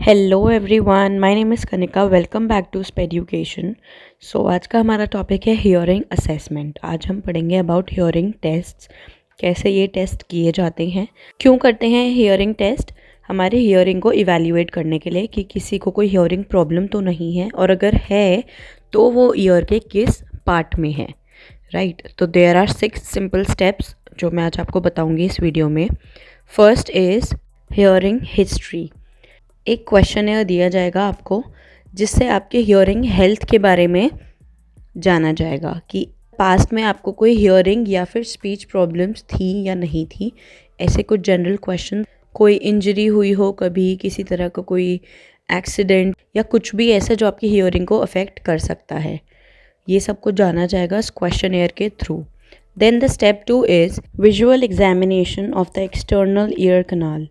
Hello everyone, my name is Kanika. Welcome back to Speducation. So आज का हमारा topic है हियरिंग असेसमेंट। आज हम पढ़ेंगे अबाउट हियरिंग टेस्ट्स, कैसे ये टेस्ट किए जाते हैं, क्यों करते हैं हियरिंग टेस्ट। हमारे हियरिंग को इवैल्यूएट करने के लिए कि किसी को कोई हियरिंग प्रॉब्लम तो नहीं है, और अगर है तो वो ईयर के किस पार्ट में है, राइट। तो देयर आर 6 सिंपल स्टेप्स जो मैं आज आपको बताऊंगी इस वीडियो में। First is hearing history. एक क्वेश्चनेयर दिया जाएगा आपको, जिससे आपके हियरिंग हेल्थ के बारे में जाना जाएगा कि पास्ट में आपको कोई हियरिंग या फिर स्पीच प्रॉब्लम्स थी या नहीं थी। ऐसे कुछ जनरल क्वेश्चन, कोई इंजरी हुई हो कभी, किसी तरह का कोई एक्सीडेंट या कुछ भी ऐसा जो आपकी हियरिंग को अफेक्ट कर सकता है, ये सब कुछ जाना जाएगा इस क्वेश्चनेयर के through. Then the step 2 is visual examination of the external ear canal.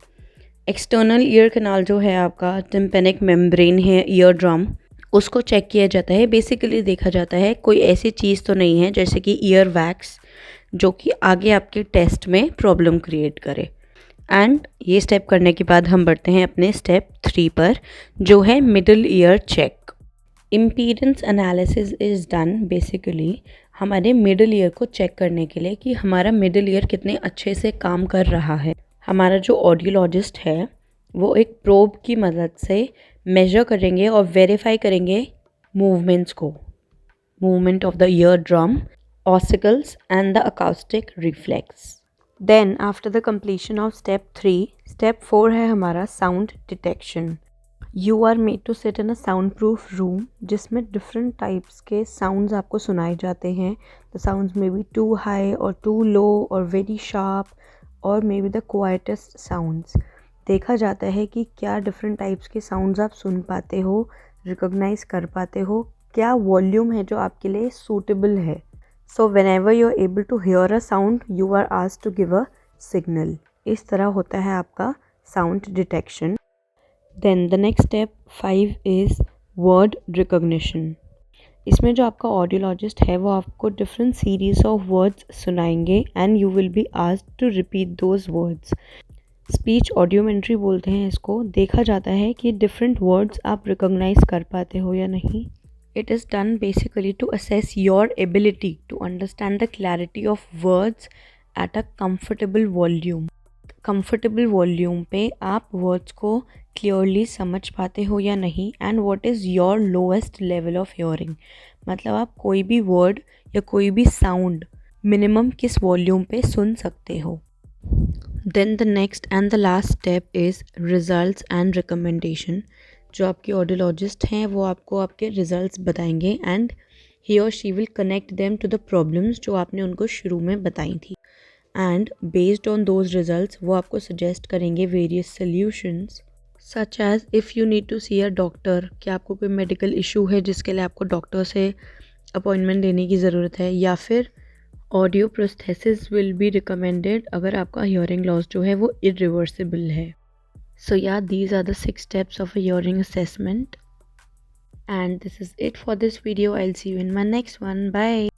External ear canal जो है आपका टिम्पेनिक मेम्ब्रेन है, ईयर ड्रम, उसको चेक किया जाता है। बेसिकली देखा जाता है कोई ऐसी चीज़ तो नहीं है जैसे कि ईयर वैक्स जो कि आगे आपके टेस्ट में प्रॉब्लम क्रिएट करे। एंड ये स्टेप करने के बाद हम बढ़ते हैं अपने स्टेप 3 पर, जो है middle ear check. Impedance analysis is done basically हमारे मिडल ईयर को चेक करने के लिए कि हमारा मिडल ईयर कितने अच्छे से काम कर रहा है। हमारा जो ऑडियोलॉजिस्ट है वो एक प्रोब की मदद से मेजर करेंगे और वेरीफाई करेंगे मूवमेंट्स को, movement of the ear drum, ossicles and the acoustic reflex. Then after the completion of step 3, step 4 है हमारा sound detection. You are made to sit in a sound proof room, जिसमें different types के sounds आपको सुनाए जाते हैं। The sounds may be too high or too low or very sharp or may be the quietest sounds. देखा जाता है कि क्या डिफरेंट टाइप्स के साउंड्स आप सुन पाते हो, रिकॉग्नाइज कर पाते हो, क्या वॉल्यूम है जो आपके लिए सूटेबल है। So whenever you are able to hear a sound you are asked to give a signal. इस तरह होता है आपका sound detection. Then the next step 5 is word recognition. इसमें जो आपका ऑडियोलॉजिस्ट है वो आपको डिफरेंट सीरीज ऑफ वर्ड्स सुनाएंगे and you will be asked to repeat those words. Speech audiometry बोलते हैं इसको। देखा जाता है कि डिफरेंट वर्ड्स आप रिकॉग्नाइज कर पाते हो या नहीं। It is done basically to assess your ability to understand the clarity of words at a comfortable volume. Comfortable volume पे आप वर्ड्स को क्लियरली समझ पाते हो या नहीं, and what is your lowest level of hearing. मतलब आप कोई भी वर्ड या कोई भी साउंड मिनिमम किस वॉल्यूम पे सुन सकते हो। Then the next and the last step is results and recommendation. जो आपके ऑडियोलॉजिस्ट हैं वो आपको आपके रिजल्ट्स बताएंगे and he or she will connect them to the problems जो आपने उनको शुरू में बताई थी, and based on those results वो आपको सजेस्ट करेंगे various solutions, such as if you need to see a doctor, कि आपको कोई मेडिकल इशू है जिसके लिए आपको डॉक्टर से अपॉइंटमेंट लेने की ज़रूरत है, या फिर audio prosthesis will be recommended अगर आपका हियरिंग लॉस जो है वो इरिवर्सिबल है। सो या these are the 6 steps of a hearing assessment, and this is it for this video. I will see you in my next one. Bye.